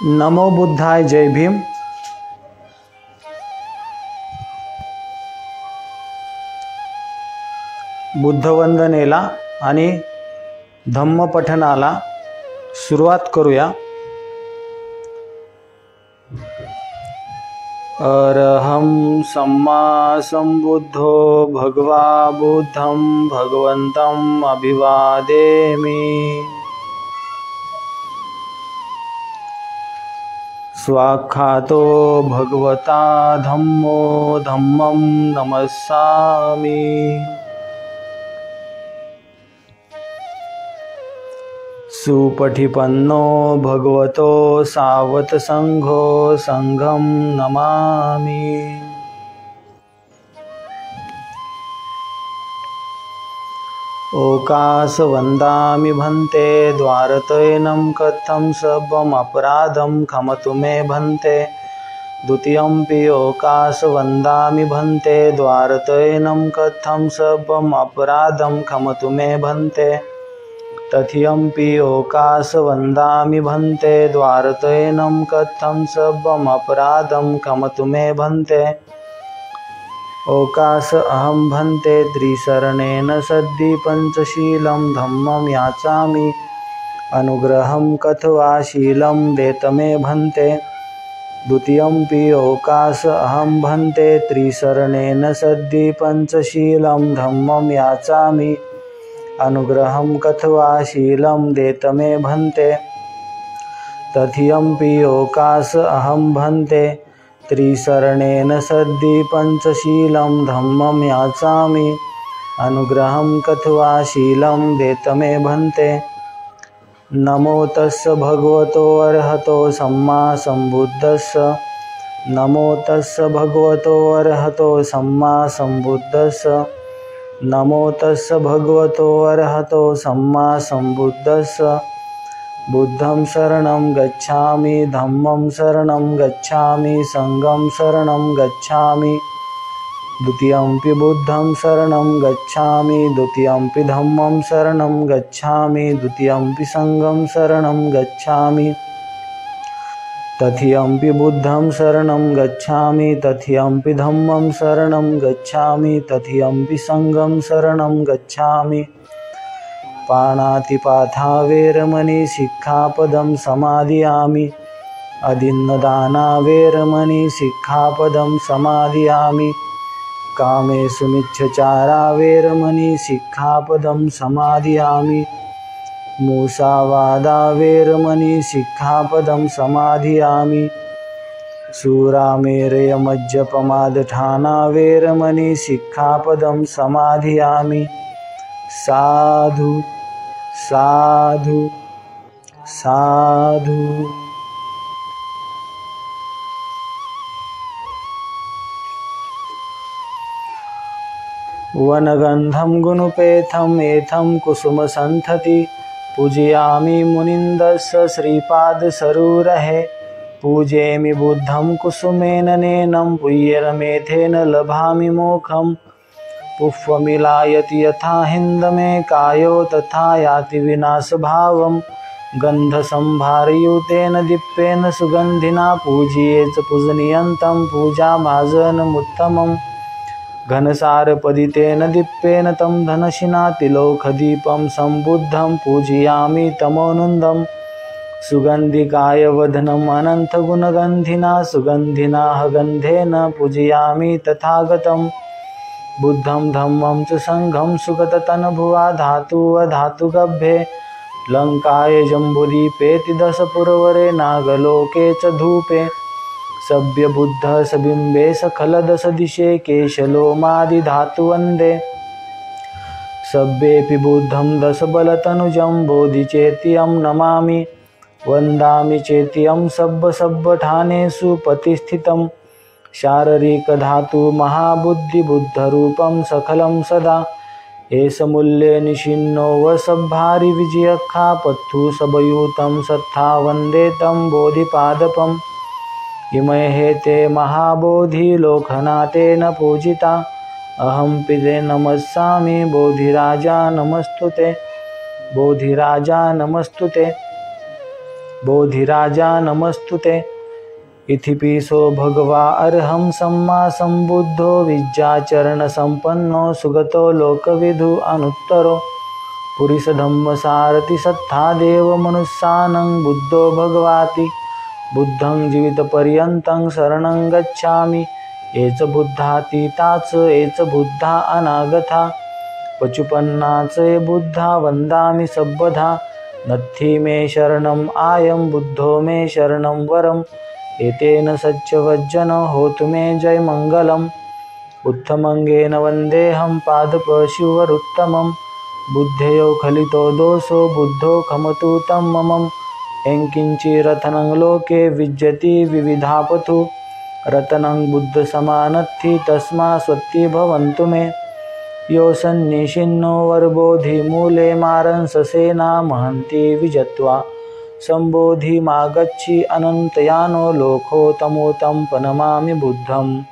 नमो बुद्धाय. जय भीम. बुद्धवंदनेला आणि धम्मपठनाला सुरुवात करूया. अरहं सम्मा संबुद्धो भगवा बुद्धं भगवन्तम् अभिवादेमि. स्वाख्यातो भगवता धम्मो धम्मं नमस्सामि. सुपठिपन्नो भगवतो सावत संघो संघं नमामि. ओकास वंदामि भन्ते द्वारतैनं कथं सर्वमपराधं क्षमतु मे भन्ते. द्वितीयंपि ओकास वंदामि भन्ते द्वारतैनं कथं सर्वमपराधं क्षमतु मे भन्ते. तथ्यंपि ओकास वंदामि भन्ते द्वारतैनं कथं सर्वमपराधं क्षमतु मे भन्ते. ओकास अहं भन्ते त्रिशरणेन सद्धि पंचशीलं धम्मं याचामि. अनुग्रहं कथवा शीलं देत मे भन्ते. द्वितीयंपि ओकास अहं भन्ते त्रिशरणेन सद्धि पंचशीलं धम्मं याचामि. अनुग्रहं कथवा शीलं देत मे भन्ते. तथ्यंपि ओकास अहं भन्ते त्रिशरणेन सद्धि पंचशीलं धम्मं याचामि. अनुग्रहं कथवा शीलं देत मे भन्ते. नमो तस्य भगवतो अरहतो सम्मा सम्बुद्धस्य. नमो तस्य भगवतो अरहतो सम्मा सम्बुद्धस्य. नमो तस्य भगवतो अरहतो सम्मा सम्बुद्धस्य. बुद्धं शरणं गच्छामि, धम्मं शरणं गच्छामि, संघं शरणं गच्छामि. द्वितीयंपि बुद्धं शरणं गच्छामि, द्वितीयंपि धम्मं शरणं गच्छामि, द्वितीयंपि संघं शरणं गच्छामि. तथ्यंपि बुद्धं शरणं गच्छामि, तथ्यंपि धम्मं शरणं गच्छामि, तथ्यंपि संघं शरणं गच्छामि. पाणातिपाथा वेरमणि सिक्खापदं समादियामि. अदिन्नदाना वेरमणि सिक्खापदं समादियामि. कामेषु मिच्छचारा वेरमणि सिक्खापदं समादियामि. मूसावादा वेरमणि सिक्खापदं समादियामि. शूरामेरयमज्जपमादठाना वेरमणि सिक्खापदं समादियामि. साधु साधु साधु. वनगंधं गुणपेथम एथं कुसुमसंथति. पूजयामि मुनिन्दस्य श्रीपादसरोरहे. पूजयामि बुद्धं कुसुमेन नैनं पुय्यरमेथेन लभामि मोक्षम्. पुष्पमिलायति यथा हिन्दमे कायो तथा याति विनाशभावम्. गन्धसंभारयुतेन दीप्तेन सुगन्धिना पूजयेत् पूजनीयन्तं पूजाभाजनमुत्तमम्. घनसारपदितेन दीप्तेन तं धनशिना तिलोकदीपं सम्बुद्धं पूजयामि तमोनुन्दम्. सुगन्धिकाय वदनम् अनन्तगुणगन्धिना सुगन्धिना गन्धेन पूजयामि तथागतम्. बुद्धं धम्मं च संघं सुगततनभुवा धातुवधातुगभ्ये. लङ्काय जम्बुदीपेति दशपुरवरे नागलोके च धूपे. सभ्यबुद्धः सबिम्बे सकलदशदिशे केशलोमादिधातुवन्दे. सभ्येऽपि बुद्धं दशबलतनुजं बोधिचेत्यं नमामि. वन्दामि चेत्यं सब्बठानेषु प्रतिष्ठितं. शारीरिकधातु महाबुद्धिबुद्धरूपं सकलं सदा. एष मूल्ये निशिन्नो वसभारि विजयख्खा पत्थु सबयूतं सत्था वन्दे तं बोधिपादपम्. इमे हेते महाबोधि लोकनाथेन पूजिता. अहं पिते नमस्सामि. बोधिराजा नमस्तुते. बोधिराजा नमस्तुते. बोधिराजा नमस्तुते। इथिपिसो भगवा अर्हं सम्मा संबुद्धो विद्याचरण संपन्नो सुगतो लोकविदु अनुत्तरो। पुरीस धम्म सारथि सत्था देव मनुस्सानं बुद्धो भगवाति। बुद्धं जीवितपर्यन्तं शरणं गच्छामि। एच बुद्धातीताच एच बुद्धा अनागता। पचुपन्नाच ए बुद्धा वंदामि सब्बधा। नत्थि मे शरणं आयं बुद्धो मे शरणं वरम्। एतेन सच्चवज्जन होतु मे जय मंगलम्। उत्तमंगेन वन्देऽहं पादपशिवरुत्तमम्। बुद्धेयो खलितो दोषो बुद्धो खमतु तं ममम्। एंकिंचिरतनं लोके विज्जति विविधापथु। रतनं बुद्ध समानत्थि तस्मा स्वत्ति भवन्तु मे। यो सन्निशिन्नो वरबोधि मूले मारंससेना महन्ति विजत्वा। संबोधि मागच्छि अनन्तयानो लोको तमोतं पनमामि बुद्धम्।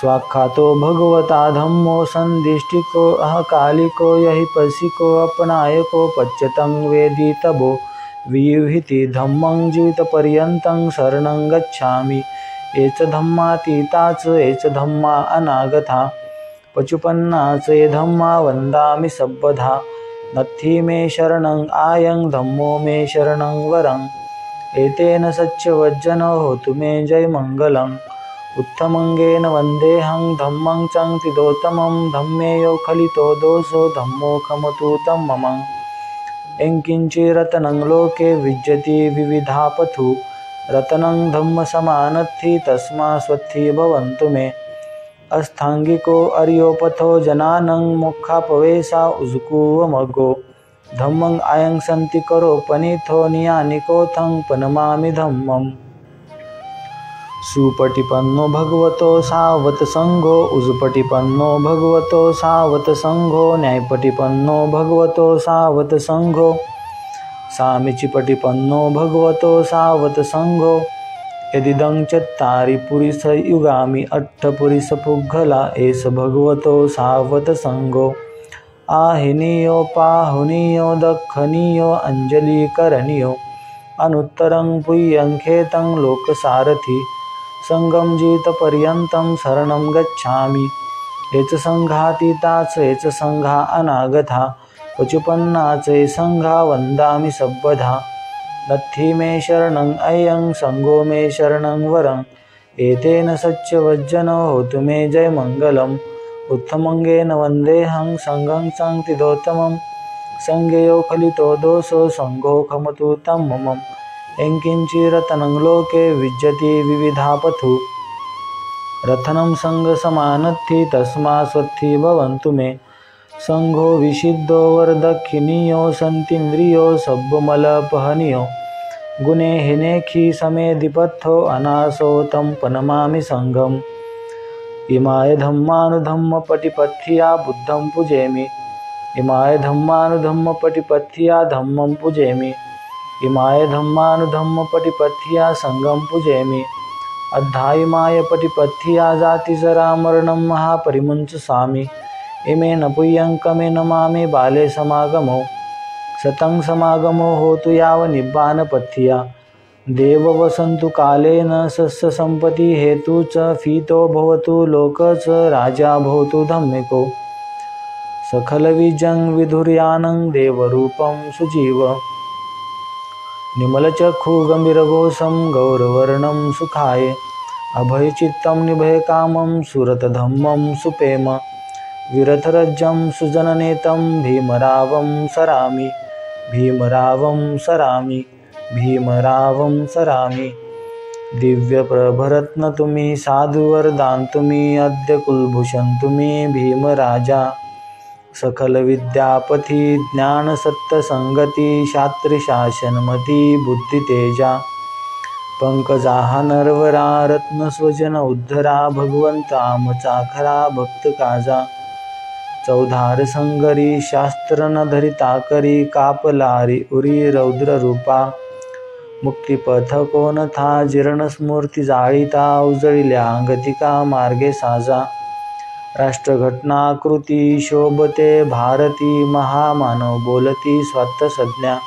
स्वाख्यातो भगवता धम्मो संदिष्टिको अहकालिको यहि पसिको अपनायको पच्यतं वेदितभो वियुहिति धम्मं जीवितपर्यन्तं शरणं गच्छामि। एच धम्मातीताच एच धम्मा अनागता। पचुपन्नाच ए धम्मा वन्दामि सब्बधा। नत्थि मे शरणं आयं धम्मो मे शरणं वरम्। एतेन सच्चवज्जन होतु मे जय मंगलम्। उत्तमंगेन वन्देऽहं धम्मं चङ्क्तिदोत्तमं। धम्मेयो खलितो दोषो धम्मो खमतु तं ममम्। एंकिंचिरतनं लोके विज्जति विविधापथु। रतनं धम्म समानत्थि तस्मा स्वत्ति भवन्तु मे। अस्थांगिको अर्योपथो जनानं मोक्षापवेशा उजुकुवमगो। धम्मं आयं सन्ति करो पनिथो नियानिकोथं पनमामि धम्मम्। सुपटिपन्नो भगवतो सावत संघो। उजुपटिपन्नो भगवतो सावत संघो। न्यायपटिपन्नो भगवतो सावत संघो। सामीचिपटिपन्नो भगवतो सावत संघो। यदिदं चत्तारि पुरिस युगामि अट्ठपुरिस पुग्गला एष भगवतो सावत संघो। आहिनीयो पाहुनीयो दक्षिणीयो अंजलिकरणीयो। अनुत्तरं पुय्यंखेतं लोकसारथि। संगम जीवितपर्यन्तं शरणं गच्छामि। एच संघातीताच एच संघा अनागता। पचुपन्नाच ए संघा वन्दामि सब्बधा। नत्थि मे शरणं अयं संघो मे शरणं वरम्। एतेन सच्चवज्जन होतु मे जय मंगलम्। उत्तमंगेन वन्देऽहं संघं चङ्क्तिदोत्तमम्। संघेयो खलितो दोषो संघो खमतु तं ममम्। एंकिंचिरतनं लोके विज्जति विविधापथु। रथनं संघसमानत्थि तस्मा स्वत्ति भवन्तु मे। संघो विशिद्धो वरदक्षिणीयो सन्तीन्द्रियो सब्बमलपहनीयो। गुणे हिनेखि समेधिपथो अनासो तं पनमामि संघम्। इमाय धम्मानुधम्मपटिपथ्या बुद्धं पूजयामि। इमाय धम्मानुधम्मपटिपथ्या धम्मं पूजयामि। इमाय धम्मानुधम्मपटिपथ्या संघं पूजयामि। अद्धाइमाय पटिपथ्या जातिजरामरणं महापरिमुञ्चसामि। इमेन पुय्यङ्कमेन मामे बाले समागमो। सतं समागमो होतु यावन्निब्बानपथ्या। देव वसन्तु कालेन सस्य सम्पत्ति हेतु च फीतो भवतु लोक च राजा भवतु धम्मिको। सकलविजं विधुर्यानं देवरूपं सुजीव। निमलचक्षु गम्भीरघोषं गौरवर्णं सुखाय। अभयचित्तं निभयकामं सुरतधम्मं सुपेम। विरथरज्जं सुजननेतं भीमरावं सरामि। भीमरावं सरामि। भीमरावं सरामि। दिव्यप्रभरत्न तुम्ही साधुवरदान तुम्ही अद्य कुलभूषण तुम्ही भीमराजा। सकल विद्यापती ज्ञान सत्य संगती शास्त्री शासनमती बुद्धि तेजा। पंकजा नरवरा रत्न स्वजन उद्धरा भगवंता आमचा खरा भक्त काजा। चौधार संगरी शास्त्र न धरिता करी कापलारी उरी रौद्र रूपा। मुक्तिपथ कोण था जीर्ण स्मूर्ती जाळीता उजळल्या अंगतिका मार्गे साजा। राष्ट्रघटनाकृती शोभते भारती महामानव बोलती स्वात्त संज्ञा।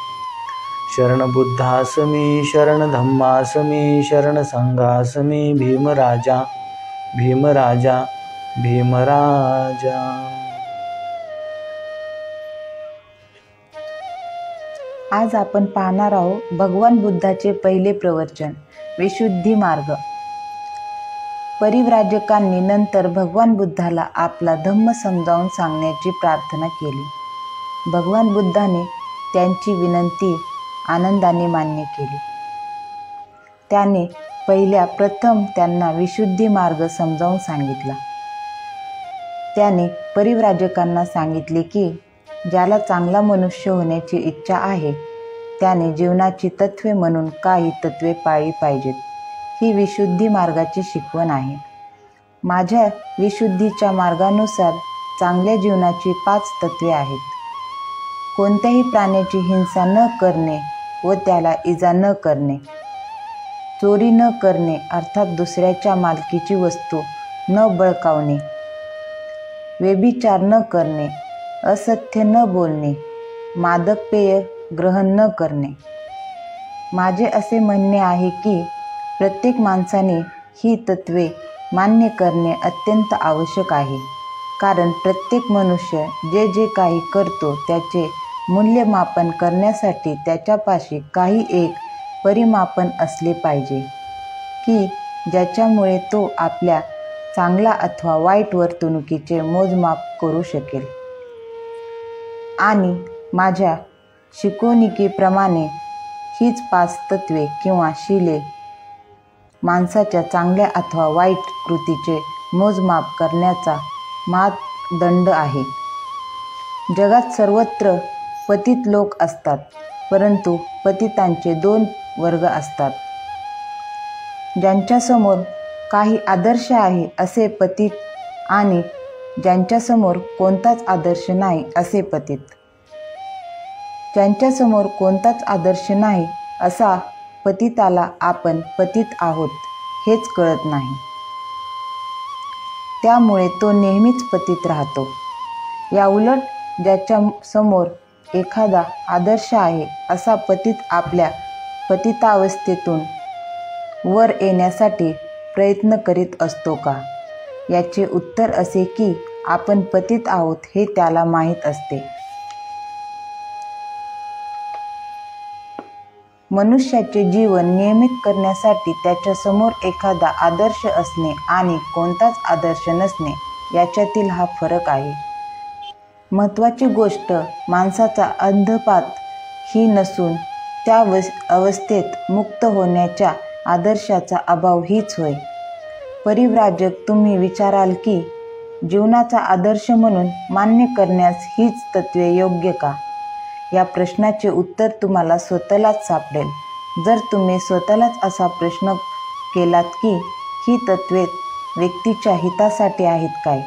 शरण बुद्धासमी शरण धम्मासमी शरण संघासमी भीमराजा भीमराजा भीमराजा। आज आपण पाहणार आहोत भगवान बुद्धाचे पहिले प्रवचन, विशुद्धी मार्ग। परिव्राजकांनी नंतर भगवान बुद्धाला आपला धम्म समजावून सांगण्याची प्रार्थना केली। भगवान बुद्धाने त्यांची विनंती आनंदाने मान्य केली। त्याने प्रथम त्यांना विशुद्धी मार्ग समजावून सांगितला। त्याने परिव्राजकांना सांगितले की ज्याला चांगला मनुष्य होण्याची इच्छा आहे त्याने जीवनाची तत्त्वे म्हणून काही तत्त्वे पाळली पाहिजेत। ही विशुद्धी मार्गाची शिकवण आहे। माझ्या विशुद्धीच्या मार्गानुसार चांगल्या जीवनाची 5 तत्त्वे आहेत। कोणत्याही प्राण्याची हिंसा न करणे व त्याला इजा न करणे, चोरी न करणे अर्थात दुसऱ्याच्या मालकीची वस्तू न बळकावणे, व्यभिचार न करणे, असत्य न बोलणे, मादक पेय ग्रहण न करणे। माझे असे म्हणणे आहे की प्रत्येक माणसाने ही तत्त्वे मान्य करणे अत्यंत आवश्यक आहे, कारण प्रत्येक मनुष्य जे जे काही करतो त्याचे मूल्यमापन करण्यासाठी त्याच्यापाशी काही एक परिमापन असले पाहिजे की ज्याच्यामुळे तो आपल्या चांगला अथवा वाईट वर्तणुकीचे मोजमाप करू शकेल। आणि माझ्या शिकवणुकीप्रमाणे हीच 5 तत्त्वे किंवा शीले माणसाच्या चांगल्या अथवा वाईट कृतीचे मोजमाप करण्याचा मापदंड आहे। जगात सर्वत्र पतित लोक असतात, परंतु पतितांचे 2 वर्ग असतात, ज्यांच्यासमोर काही आदर्श आहे असे पतित आणि ज्यांच्यासमोर कोणताच आदर्श नाही असे पतित। ज्यांच्यासमोर कोणताच आदर्श नाही असा पतिताला आपण पतित आहोत हेच कळत नाही, त्यामुळे तो नेहमीच पतित राहतो। याउलट ज्याच्या समोर एखादा आदर्श आहे असा पतित आपल्या पतितावस्थेतून वर येण्यासाठी प्रयत्न करीत असतो का? याचे उत्तर असे की आपण पतित आहोत हे त्याला माहीत असते। मनुष्याचे जीवन नियमित करण्यासाठी त्याच्या समोर एखादा आदर्श असणे आणि कोणताच आदर्श नसणे याच्यातील हा फरक आहे। महत्त्वाची गोष्ट माणसाचा अंधपात ही नसून त्या अवस्थेत मुक्त होण्याच्या आदर्शाचा अभाव हीच होय। परिव्राजक, तुम्ही विचाराल की जीवनाचा आदर्श म्हणून मान्य करण्यास हीच तत्त्वे योग्य का? या प्रश्नाचे उत्तर तुम्हाला स्वतःलाच सापडेल जर तुम्ही स्वतःलाच असा प्रश्न केलात की ही तत्त्वे व्यक्तीच्या हितासाठी आहेत काय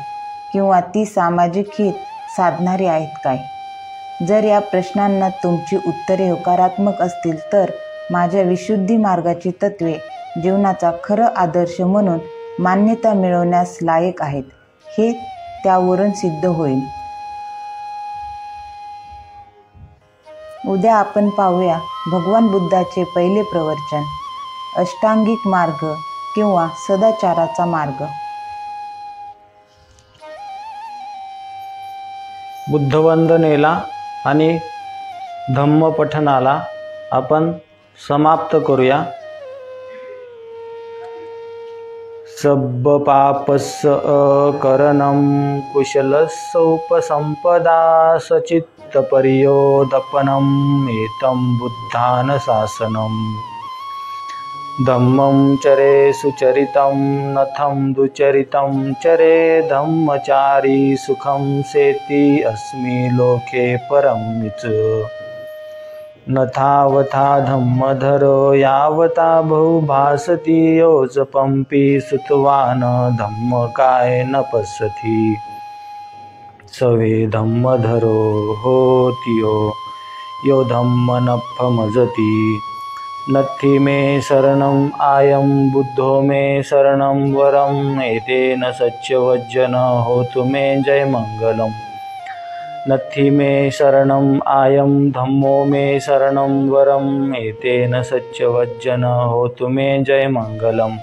किंवा ती सामाजिक हित साधणारी आहेत काय? जर या प्रश्नांना तुमची उत्तरे होकारात्मक असतील तर माझ्या विशुद्धी मार्गाची तत्त्वे जीवनाचा खरं आदर्श म्हणून मान्यता मिळवण्यास लायक आहेत हे त्यावरून सिद्ध होईल। उद्या आपण पाहूया भगवान बुद्धाचे पहिले प्रवचन, अष्टांगिक मार्ग किंवा सदाचाराचा मार्ग। बुद्धवंदनेला आणि धम्मपठनाला आपण समाप्त करूया। सब्ब पापस्य अकरणं कुशलस्य उपसंपदा सचित्तपर्योदपनम् एतं बुद्धानुशासनम्। धम्मं चरे सुचरितं नथं दुचरितं चरे धम्मचारी सुखं सेति अस्मि लोके परमिच। नथावथा धम्मधरो यावता बहुभासति योजपंपि सुतवान धम्मकाय न पश्यति। सवे धम्मधरो होतियो यो धम्मनफमजति। नत्थि मे शरणं आयं बुद्धो मे शरणं वरम् एतेन सच्चवज्जन होतु मे जय मंगलम्। नत्थि मे शरणम् आयं धम्मो मे शरणं वरम् एतेन सच्चवज्जन होतु मे जयमङ्गलम्।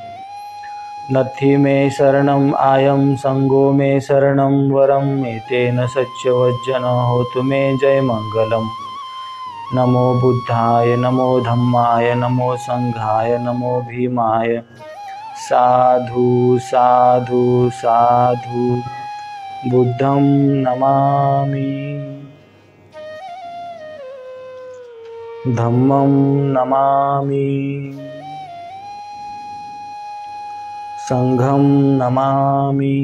नत्थि मे शरणम् आयं संगो मे शरणं वरम् एतेन सच्चवज्जन होतु मे जयमङ्गलम्। नमो बुद्धाय नमो धम्माय नमो संघाय नमो भीमाय। साधु साधु साधु बुद्धं नमामि धम्मं नमामि संघं नमामि।